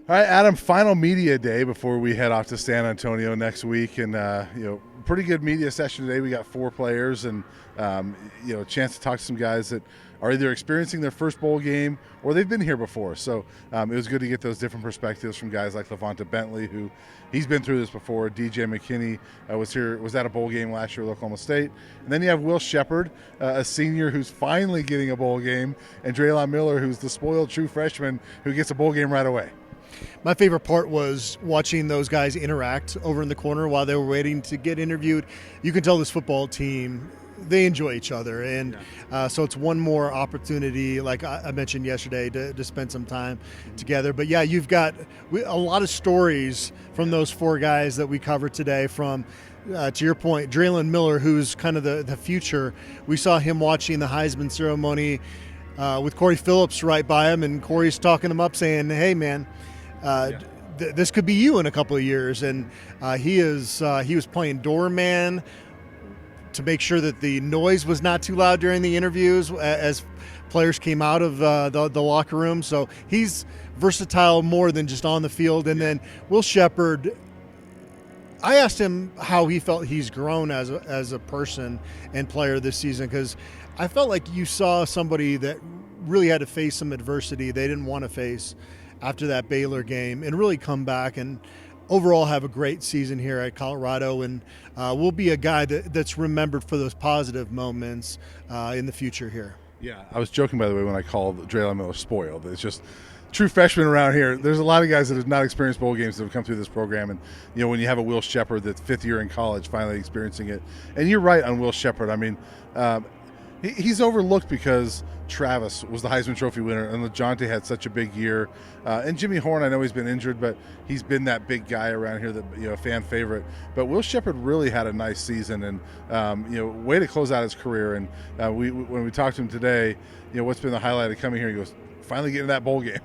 All right, Adam, final media day before we head off to San Antonio next week. And, pretty good media session today. We got 4 players and, a chance to talk to some guys that are either experiencing their first bowl game or they've been here before. So it was good to get those different perspectives from guys like LaVonta Bentley, who he's been through this before. DJ McKinney was at a bowl game last year with Oklahoma State. And then you have Will Shepard, a senior who's finally getting a bowl game, and Draylon Miller, who's the spoiled true freshman who gets a bowl game right away. My favorite part was watching those guys interact over in the corner while they were waiting to get interviewed. You can tell this football team, they enjoy each other. And so it's one more opportunity, like I mentioned yesterday, to spend some time together. But yeah, you've got a lot of stories from those 4 guys that we covered today from, to your point, Draylon Miller, who's kind of the future. We saw him watching the Heisman ceremony with Corey Phillips right by him, and Corey's talking him up saying, hey, man, this could be you in a couple of years. And he was playing doorman to make sure that the noise was not too loud during the interviews as players came out of the locker room. So he's versatile more than just on the field. And then Will Shepard, I asked him how he felt he's grown as a person and player this season, because I felt like you saw somebody that really had to face some adversity they didn't want to face after that Baylor game, and really come back and overall have a great season here at Colorado, and will be a guy that's remembered for those positive moments in the future here. Yeah, I was joking, by the way, when I called Draylon Miller spoiled. It's just true freshmen around here. There's a lot of guys that have not experienced bowl games that have come through this program, and when you have a Will Shepard that's 5th year in college finally experiencing it. And you're right on Will Shepard. I mean, he's overlooked because Travis was the Heisman Trophy winner, and LaJonte had such a big year. And Jimmy Horn, I know he's been injured, but he's been that big guy around here that fan favorite. But Will Shepard really had a nice season, and way to close out his career. And when we talked to him today, what's been the highlight of coming here? He goes, finally getting that bowl game,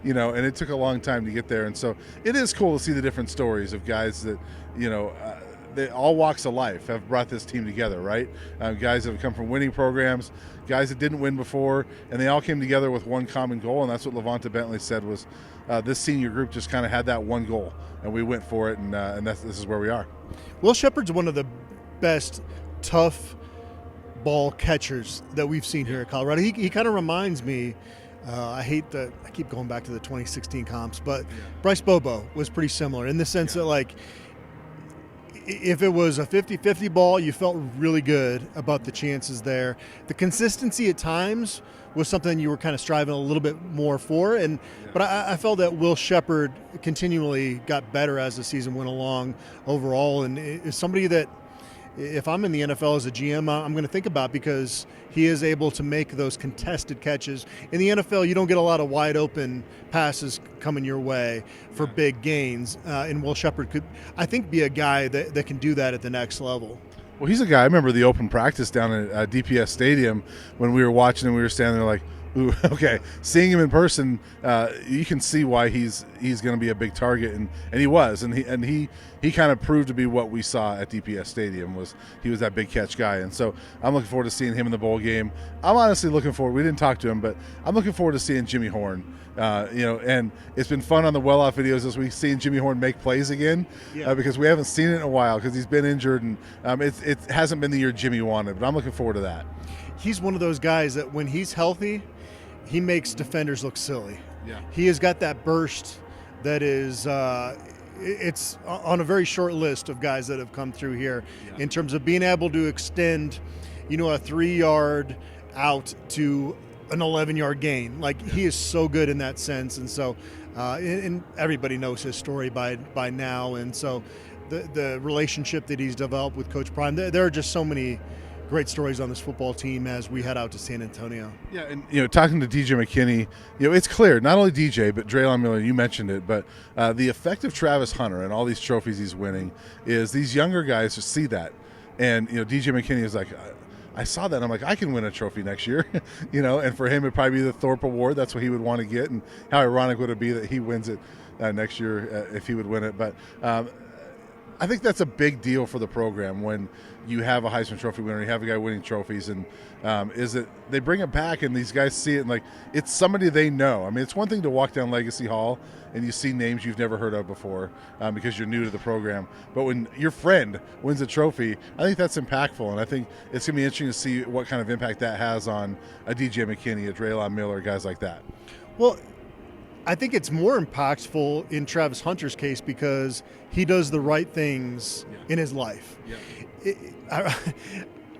and it took a long time to get there. And so it is cool to see the different stories of guys that they, all walks of life have brought this team together, right? Guys that have come from winning programs, guys that didn't win before, and they all came together with one common goal, and that's what LaVonta Bentley said was this senior group just kind of had that one goal, and we went for it, and this is where we are. Will Shepard's one of the best tough ball catchers that we've seen here at Colorado. He kind of reminds me, I keep going back to the 2016 comps, but Bryce Bobo was pretty similar in the sense that, like, if it was a 50-50 ball, you felt really good about the chances there. The consistency at times was something you were kind of striving a little bit more for. But I felt that Will Shepard continually got better as the season went along overall, and is somebody that, if I'm in the NFL as a GM, I'm going to think about, because he is able to make those contested catches. In the NFL, you don't get a lot of wide open passes coming your way for big gains. And Will Shepard could, I think, be a guy that can do that at the next level. Well, he's a guy, I remember the open practice down at DPS Stadium when we were watching and we were standing there like, ooh, okay. Seeing him in person, you can see why he's going to be a big target, and he was, and he kind of proved to be what we saw at DPS Stadium. He was that big catch guy, and so I'm looking forward to seeing him in the bowl game. I'm honestly looking forward. We didn't talk to him, but I'm looking forward to seeing Jimmy Horn. And it's been fun on the well-off videos this week seeing Jimmy Horn make plays again, because we haven't seen it in a while because he's been injured, and it hasn't been the year Jimmy wanted. But I'm looking forward to that. He's one of those guys that when he's healthy, he makes defenders look silly. Yeah. He has got that burst that is it's on a very short list of guys that have come through here in terms of being able to extend, a 3-yard out to an 11-yard gain. Like, he is so good in that sense. And so and everybody knows his story by now. And so the relationship that he's developed with Coach Prime, there are just so many great stories on this football team as we head out to San Antonio. Yeah, and talking to DJ McKinney, it's clear, not only DJ, but Draylon Miller, you mentioned it, but the effect of Travis Hunter and all these trophies he's winning is these younger guys just see that. And, DJ McKinney is like, I saw that, and I'm like, I can win a trophy next year, and for him it'd probably be the Thorpe Award. That's what he would want to get, and how ironic would it be that he wins it next year if he would win it. But I think that's a big deal for the program when you have a Heisman Trophy winner, you have a guy winning trophies, and is that they bring it back and these guys see it and like it's somebody they know. I mean, it's one thing to walk down Legacy Hall and you see names you've never heard of before because you're new to the program. But when your friend wins a trophy, I think that's impactful, and I think it's going to be interesting to see what kind of impact that has on a DJ McKinney, a Draylon Miller, guys like that. Well, I think it's more impactful in Travis Hunter's case because he does the right things in his life. Yeah.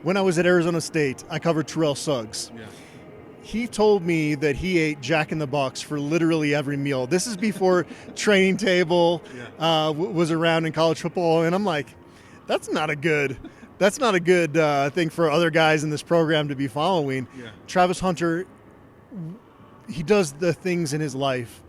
When I was at Arizona State, I covered Terrell Suggs. Yeah. He told me that he ate Jack in the Box for literally every meal. This is before Training Table was around in college football, and I'm like, that's not a good thing for other guys in this program to be following. Yeah. Travis Hunter, he does the things in his life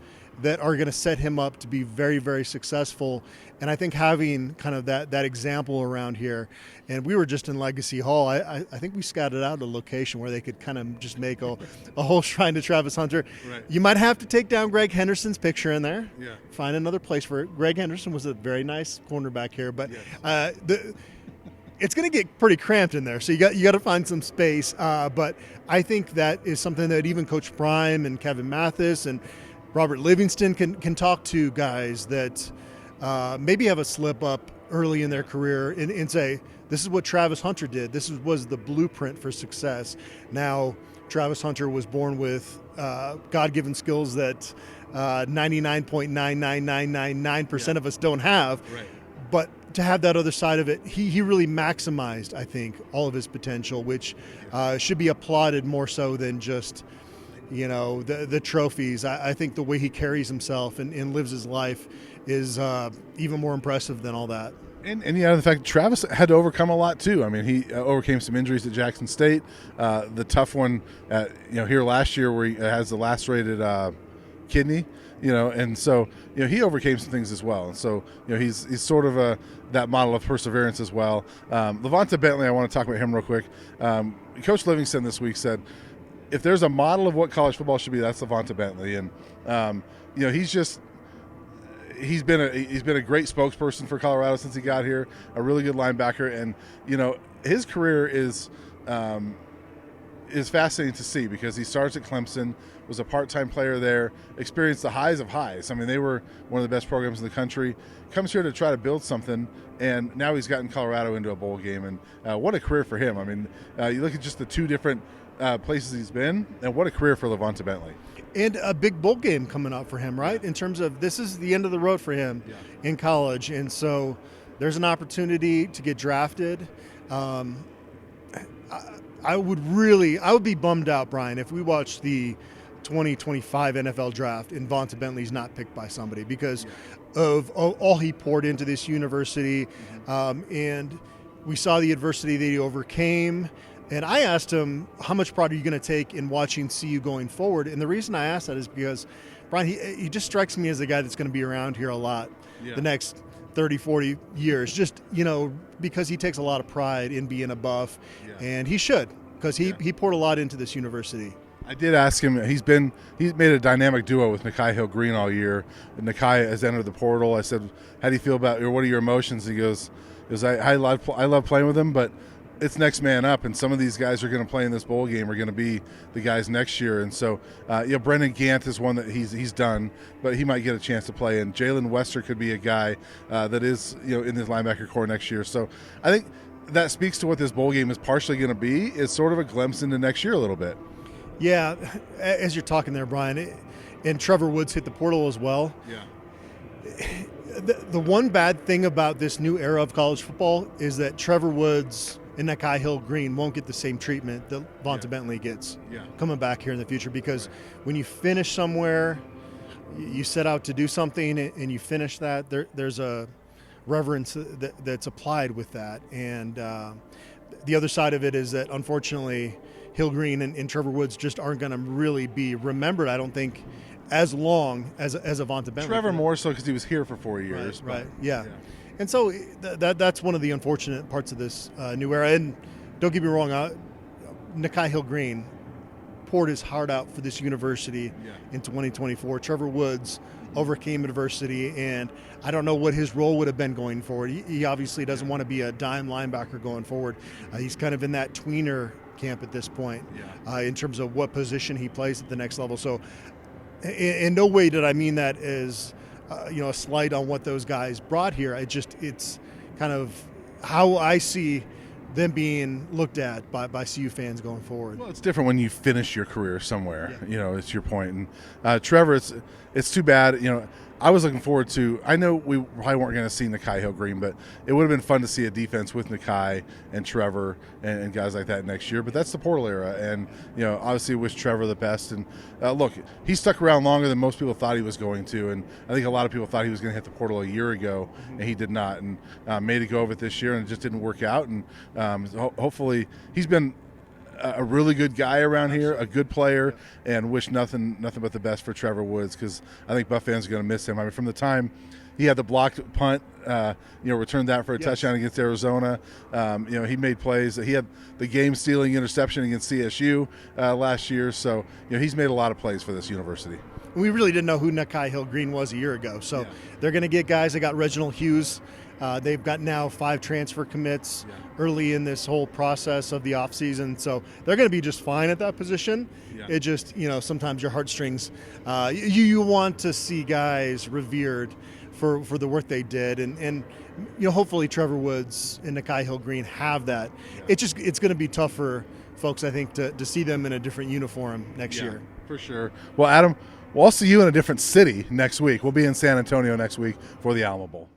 that are going to set him up to be very, very successful. And I think having kind of that example around here, and we were just in Legacy Hall, I think we scouted out a location where they could kind of just make a whole shrine to Travis Hunter. Right. You might have to take down Greg Henderson's picture in there. Yeah. Find another place for it. Greg Henderson was a very nice cornerback here, but yes. It's going to get pretty cramped in there, so you got to find some space. But I think that is something that even Coach Prime and Kevin Mathis and Robert Livingston can talk to guys that maybe have a slip up early in their career and say, this is what Travis Hunter did. This was the blueprint for success. Now, Travis Hunter was born with God-given skills that 99.99999% of us don't have. Right. But to have that other side of it, he really maximized, I think, all of his potential, which should be applauded more so than just, the trophies. I think the way he carries himself and lives his life is even more impressive than all that. And the fact that Travis had to overcome a lot too. I mean, he overcame some injuries at Jackson State. The tough one, here last year where he has the lacerated kidney. And so he overcame some things as well, and so he's sort of that model of perseverance as well. LaVonta Bentley, I want to talk about him real quick. Coach Livingston this week said, if there's a model of what college football should be, that's LaVonta Bentley, and he's been a great spokesperson for Colorado since he got here, a really good linebacker, and his career is fascinating to see because he starts at Clemson, was a part-time player there, experienced the highs of highs. I mean, they were one of the best programs in the country, comes here to try to build something, and now he's gotten Colorado into a bowl game, and what a career for him. I mean, you look at just the two different places he's been, and what a career for LaVonta Bentley. And a big bowl game coming up for him, right? In terms of this is the end of the road for him in college, and so there's an opportunity to get drafted. I would be bummed out, Brian, if we watched the 2025 NFL draft and LaVonta Bentley's not picked by somebody because of all he poured into this university. And we saw the adversity that he overcame. And I asked him, how much pride are you going to take in watching CU going forward? And the reason I asked that is because, Brian, he just strikes me as a guy that's going to be around here a lot the next 30, 40 years, just, because he takes a lot of pride in being a Buff, and he should, because he poured a lot into this university. I did ask him. He's made a dynamic duo with Nikhai Hill-Green all year. And Nikhai has entered the portal. I said, how do you feel about, or what are your emotions? He goes, I love playing with him, but it's next man up, and some of these guys are going to play in this bowl game are going to be the guys next year. And so, Brendan Gant is one that he's done, but he might get a chance to play. And Jalen Wester could be a guy that is in this linebacker core next year. So I think that speaks to what this bowl game is partially going to be. Is sort of a glimpse into next year a little bit. Yeah, as you're talking there, Brian, and Trevor Woods hit the portal as well. Yeah. The one bad thing about this new era of college football is that Trevor Woods and Nikhai Hill-Green won't get the same treatment that LaVonta Bentley gets coming back here in the future, because when you finish somewhere, you set out to do something and you finish that, there's a reverence that's applied with that. And the other side of it is that, unfortunately, Hill-Green and Trevor Woods just aren't going to really be remembered, I don't think, as long as LaVonta Bentley. Trevor more so because he was here for 4 years. Right. Yeah. And so that's one of the unfortunate parts of this new era. And don't get me wrong, Nikhai Hill-Green poured his heart out for this university in 2024. Trevor Woods overcame adversity, and I don't know what his role would have been going forward. He obviously doesn't want to be a dime linebacker going forward. He's kind of in that tweener camp at this point in terms of what position he plays at the next level. So in no way did I mean that as a slight on what those guys brought here. It's kind of how I see them being looked at by CU fans going forward. Well, it's different when you finish your career somewhere. It's your point. And Trevor, it's too bad. I was looking forward to. I know we probably weren't going to see Nikai Hill-Green, but it would have been fun to see a defense with Nikai and Trevor and guys like that next year. But that's the portal era, and obviously wish Trevor the best. And look, he stuck around longer than most people thought he was going to, and I think a lot of people thought he was going to hit the portal a year ago, and he did not, and made a go of it this year, and it just didn't work out. And hopefully, he's been a really good guy around here, a good player, and wish nothing but the best for Trevor Woods, because I think Buff fans are going to miss him. I mean, from the time he had the blocked punt, returned that for a touchdown against Arizona. He made plays. He had the game-stealing interception against CSU last year. So, he's made a lot of plays for this university. We really didn't know who Nikai Hill-Green was a year ago. So they're going to get guys. They got Reginald Hughes. They've got now 5 transfer commits early in this whole process of the offseason. So they're going to be just fine at that position. It just, sometimes your heartstrings, you want to see guys revered for the work they did. And hopefully Trevor Woods and Nikai Hill-Green have that. It's going to be tough for folks, I think, to see them in a different uniform next year. For sure. Well, Adam, we'll see you in a different city next week. We'll be in San Antonio next week for the Alamo Bowl.